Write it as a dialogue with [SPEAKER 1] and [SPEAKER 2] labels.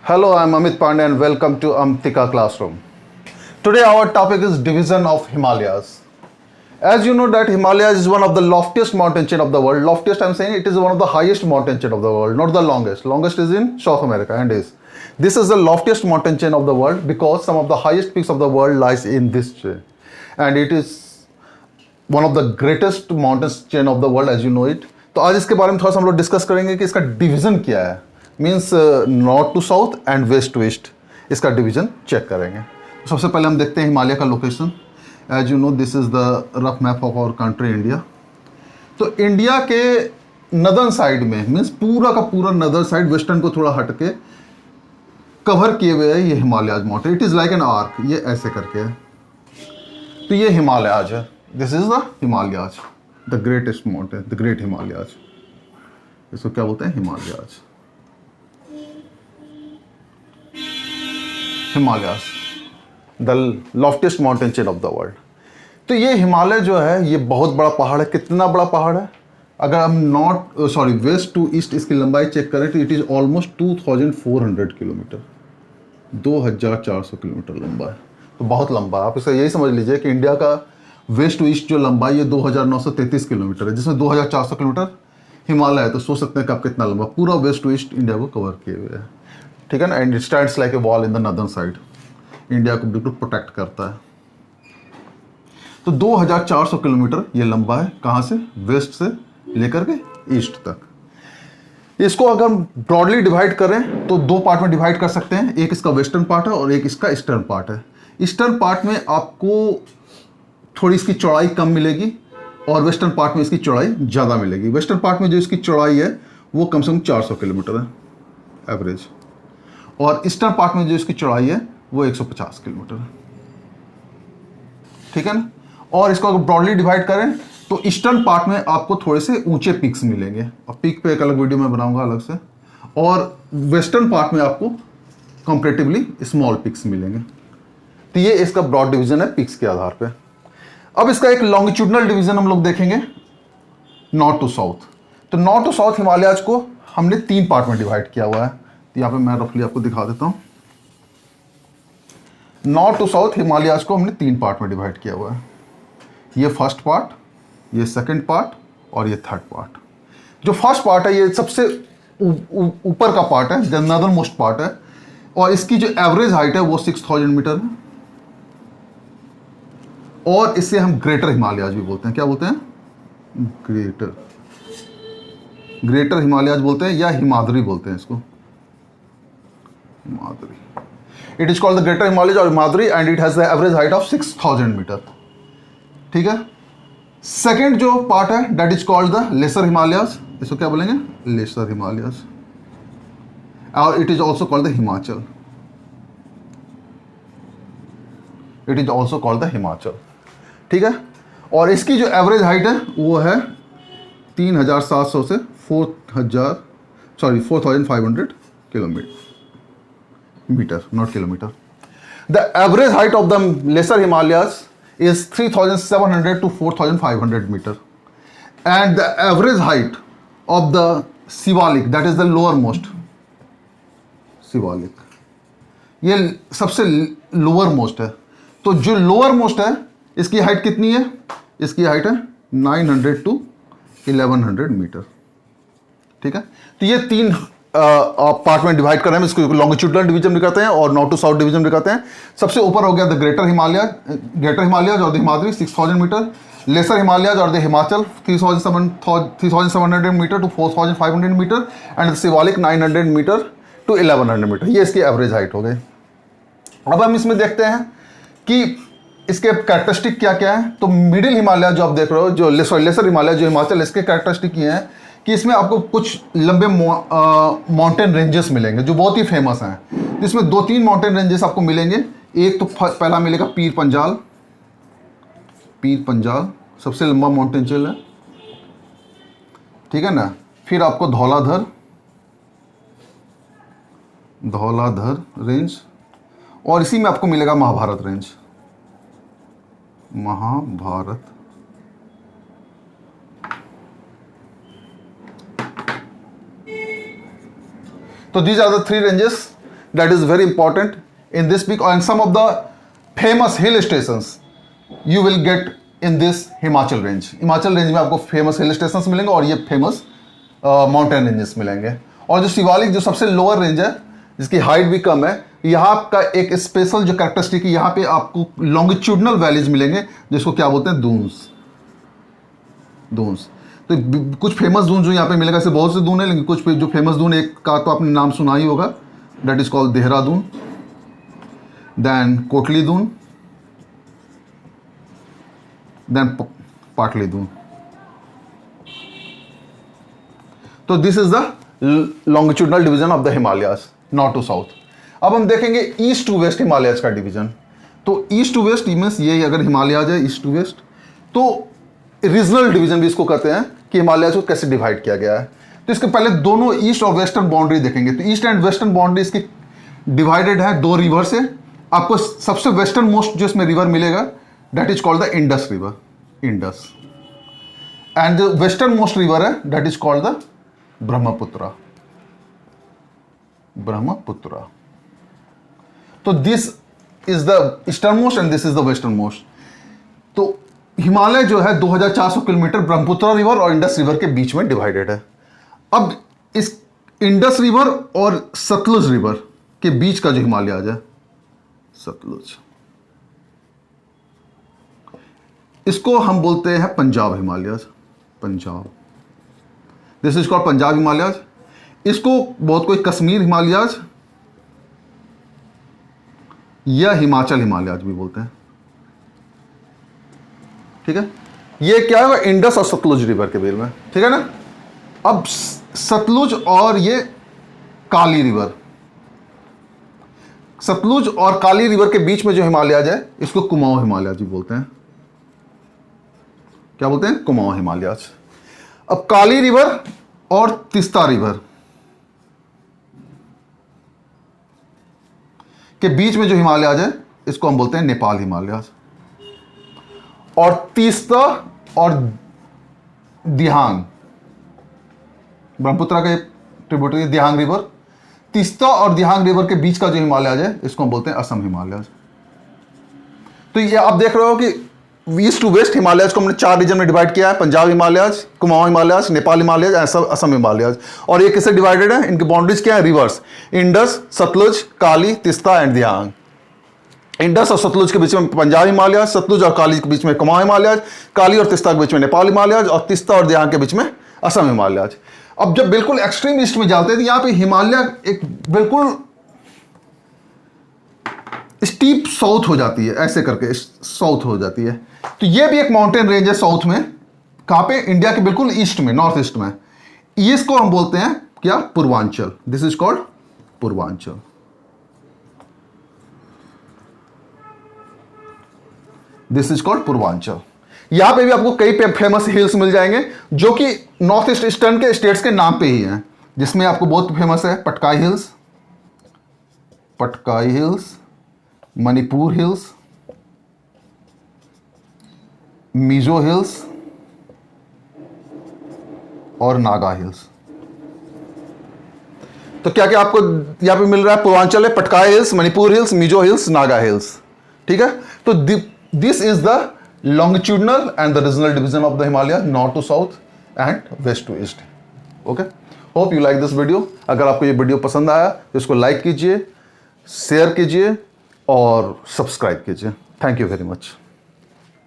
[SPEAKER 1] Hello, I'm Amit Pandey and welcome to Amtika Classroom. Today our topic is division of Himalayas. As you know that Himalayas is one of the loftiest mountain chain of the world. Loftiest I'm saying it is one of the highest mountain chain of the world, not the longest. Longest is in South America and is. This is the loftiest mountain chain of the world because some of the highest peaks of the world lies in this chain. And it is one of the greatest mountain chain of the world as you know it. तो आज इसके बारे में थोड़ा सा हम लोग discuss करेंगे कि इसका डिवीजन क्या है. Means north to south and west to east इसका डिवीजन चेक करेंगे. तो सबसे पहले हम देखते हैं हिमालय का location. As you know this is the rough map of our country India. तो इंडिया के नदर्न साइड में मीन्स पूरा का पूरा नदर्न साइड वेस्टर्न को थोड़ा हट के कवर किए हुए है ये Himalayas mountain. It is like an arc, ये ऐसे करके है. तो ये हिमालयाज है. This is the Himalayas, the greatest mountain, the great Himalayas. इसको क्या बोलते हैं? Himalayas. Himalayas the loftiest mountain chain of the world. तो ये हिमालय जो है ये बहुत बड़ा पहाड़ है. कितना बड़ा पहाड़ है? अगर हम वेस्ट टू ईस्ट इसकी लंबाई चेक करें तो it is almost 2400 kilometre. 2400 kilometre लंबा है. तो बहुत लंबा है. आप इसे यही समझ लीजिए कि इंडिया का वेस्ट टू ईस्ट जो लंबाई है 2933 किलोमीटर है, जिसमें 2400 किलोमीटर हिमालय है. तो सोच सकते हैं कि आप कितना लंबा पूरा वेस्ट टू ईस्ट इंडिया को कवर किए हुए हैं. ठीक है ना. And it stands like a wall in the northern side. India को बिल्कुल प्रोटेक्ट करता है. तो 2400 किलोमीटर ये लंबा है. कहाँ से? वेस्ट से लेकर के ईस्ट तक. इसको अगर हम ब्रॉडली डिवाइड करें तो दो पार्ट में डिवाइड कर सकते हैं. एक इसका वेस्टर्न पार्ट है और एक इसका ईस्टर्न पार्ट है. ईस्टर्न पार्ट में आपको थोड़ी इसकी चौड़ाई कम मिलेगी और वेस्टर्न पार्ट में इसकी चौड़ाई ज़्यादा मिलेगी. वेस्टर्न पार्ट में जो इसकी चौड़ाई है वो कम से कम 400 किलोमीटर है एवरेज, और ईस्टर्न पार्ट में जो इसकी चौड़ाई है वो 150 किलोमीटर है. ठीक है ना. और इसको अगर ब्रॉडली डिवाइड करें तो ईस्टर्न पार्ट में आपको थोड़े से ऊंचे पीक्स मिलेंगे, और पीक पे एक अलग वीडियो में बनाऊंगा अलग से. और वेस्टर्न पार्ट में आपको कंपैरेटिवली स्मॉल पीक्स मिलेंगे. तो ये इसका ब्रॉड डिवीजन है पीक्स के आधार पे. अब इसका एक लॉन्गिट्यूडनल डिवीजन हम लोग देखेंगे नॉर्थ टू साउथ. तो नॉर्थ टू साउथ हिमालयाज को हमने 3 पार्ट में डिवाइड किया हुआ है. तो यहाँ पे मैं रफली आपको दिखा देता हूँ. नॉर्थ टू साउथ हिमालयाज को हमने 3 पार्ट में डिवाइड किया हुआ है. ये फर्स्ट पार्ट, ये सेकंड पार्ट और ये थर्ड पार्ट. जो फर्स्ट पार्ट है ये सबसे ऊपर का पार्ट है, द नदर्न मोस्ट पार्ट है, और इसकी जो एवरेज हाइट है वो 6000 मीटर है. और इसे हम ग्रेटर हिमालयाज भी बोलते हैं. क्या बोलते हैं? ग्रेटर हिमालयाज बोलते हैं या हिमाद्री बोलते हैं इसको. Himadri. It is called the greater Himalayas और Himadri and it has the average height of 6000 metre. ठीक है. सेकेंड जो पार्ट है that is called the lesser Himalayas. इसको क्या बोलेंगे? Lesser Himalayas. और it is also called the Himachal. It is also called the Himachal. ठीक है. और इसकी जो एवरेज हाइट है वो है 3700 से 4500 metre, not kilometre. The average height of the lesser Himalayas is 3700 to 4500 meter, and the average height of the Shivalik, that is the lower most Shivalik, ये सबसे लोअर मोस्ट है. तो जो लोअर मोस्ट है इसकी हाइट कितनी है? इसकी हाइट है 900 to 1100 मीटर. ठीक है. तो ये 3 पार्ट में डिवाइड कर रहे हैं. इसको लॉन्गिट्यूडनल डिवीजन भी कहते हैं और नॉर्थ टू साउथ डिवीजन भी कहते हैं. सबसे ऊपर हो गया द ग्रेटर हिमालयाज और the Himadri 6000 metre, lesser Himalayas और the Himachal 3700 metre to 4500 metre, and Shivalik 900 metre to 1100 metre. ये इसकी एवरेज हाइट हो गई. अब हम इसमें देखते हैं कि इसके कैरेक्टरिस्टिक क्या क्या है. तो मिडिल हिमालय जो आप देख रहे हो, जो लेसर हिमालय जो हिमाचल, इसके कैरेक्टरिस्टिक ये हैं कि इसमें आपको कुछ लंबे माउंटेन रेंजेस मिलेंगे जो बहुत ही फेमस हैं. इसमें 2-3 माउंटेन रेंजेस आपको मिलेंगे. एक तो पहला मिलेगा पीर पंजाल. पीर पंजाल सबसे लंबा माउंटेन चेन है. ठीक है ना. फिर आपको धौलाधर रेंज, और इसी में आपको मिलेगा महाभारत रेंज. महाभारत. तो these are the 3 ranges that is very important in this peak, and some of the famous hill stations you will get in this Himachal range. Himachal range में आपको फेमस हिल स्टेशंस मिलेंगे और ये फेमस माउंटेन रेंजेस मिलेंगे। और जो शिवालिक जो सबसे लोअर रेंज है जिसकी हाइट भी कम है, यहाँ का एक स्पेशल जो कैरेक्टरिस्टिक है, यहाँ पे आपको लॉन्गिट्यूडनल वैलीज मिलेंगे जिसको क्या बोलते हैं, दून्स। दून्स तो कुछ फेमस दून जो यहाँ पे मिलेगा, ऐसे बहुत से दून है, लेकिन कुछ जो फेमस दून, एक का तो आपने नाम सुना ही होगा, that is called Dehradun, then Kotli Dun, then Patli Dun. तो this is the longitudinal division of the Himalayas, north to south. अब हम देखेंगे ईस्ट टू वेस्ट हिमालयाज का डिवीजन। तो ईस्ट टू वेस्ट मीन्स ये अगर हिमालयाज है ईस्ट टू वेस्ट, तो रीजनल डिवीजन भी इसको कहते हैं कि हिमालयाज को कैसे डिवाइड किया गया है। तो इसके पहले दोनों ईस्ट और वेस्टर्न बाउंड्री देखेंगे। तो ईस्ट एंड वेस्टर्न बाउंड्री इसकी डिवाइडेड है दो रिवर से। आपको सबसे वेस्टर्न मोस्ट जो इसमें रिवर मिलेगा that is called the Indus river, Indus. And जो वेस्टर्न मोस्ट रिवर है that is called the Brahmaputra, Brahmaputra. तो this is the eastern most and this is the western most. तो हिमालय जो है 2400 किलोमीटर ब्रह्मपुत्रा रिवर और इंडस रिवर के बीच में डिवाइडेड है। अब इस इंडस रिवर और सतलुज रिवर के बीच का जो हिमालयाज है, सतलुज, इसको हम बोलते हैं Punjab Himalayas, Punjab. This is called Punjab Himalayas. इसको बहुत कोई कश्मीर हिमालयाज या हिमाचल हिमालयाज भी बोलते हैं, ठीक है। ये क्या है, इंडस और सतलुज रिवर के बीच में, ठीक है ना। अब सतलुज और ये काली रिवर, सतलुज और काली रिवर के बीच में जो हिमालयाज है इसको कुमाऊं हिमालयाज भी बोलते हैं। क्या बोलते हैं, कुमाऊं हिमालयाज। अब काली रिवर और तीस्ता रिवर के बीच में जो हिमालयाज है इसको हम बोलते हैं नेपाल हिमालयाज। और तीस्ता और दिहांग, ब्रह्मपुत्रा के ट्रिब्यूटरी दिहांग रिवर, तीस्ता और दिहांग रिवर के बीच का जो हिमालयाज है इसको हम बोलते हैं असम हिमालयाज। तो ये आप देख रहे हो कि ईस्ट टू वेस्ट हिमालयाज को हमने 4 रीजन में डिवाइड किया है, पंजाब हिमालयाज, कुमाऊं हिमालयाज, नेपाल हिमालयाज, असम हिमालयाज। और ये किससे डिवाइडेड है, इनके बाउंड्रीज क्या है, rivers, Indus, Sutlej, Kali, Teesta and Dihang. Indus और सतलुज के बीच में पंजाब हिमालयाज, सतलुज और काली के बीच में कुमाऊं हिमालयाज, काली और तीस्ता के बीच में नेपाल हिमालयाज, और तीस्ता और दिहांग के बीच में असम हिमालयाज। अब जब बिल्कुल एक्सट्रीम ईस्ट में जाते हैं तो यहां पे हिमालय एक बिल्कुल स्टीप साउथ हो जाती है, ऐसे करके साउथ हो जाती है। तो ये भी एक माउंटेन रेंज है साउथ में, कहां पे, इंडिया के बिल्कुल ईस्ट में, नॉर्थ ईस्ट में। इसको हम बोलते हैं क्या, Purvanchal. This is called Purvanchal. This is called Purvanchal. यहां पे भी आपको कई फेमस हिल्स मिल जाएंगे जो कि नॉर्थ ईस्ट ईस्टर्न के स्टेट्स के नाम पे ही हैं, जिसमें आपको बहुत फेमस है Patkai hills, Patkai hills, Manipur hills, Mizo hills और नागा हिल्स। तो क्या क्या आपको यहां पे मिल रहा है, पूर्वांचल है, Patkai hills, Manipur hills, Mizo hills, Naga hills, ठीक है। तो this is the longitudinal and the regional division of the Himalayas, north to south and west to east. Okay, hope you like this video. अगर आपको ये वीडियो पसंद आया तो इसको लाइक कीजिए, शेयर कीजिए और सब्सक्राइब कीजिए। Thank you very much.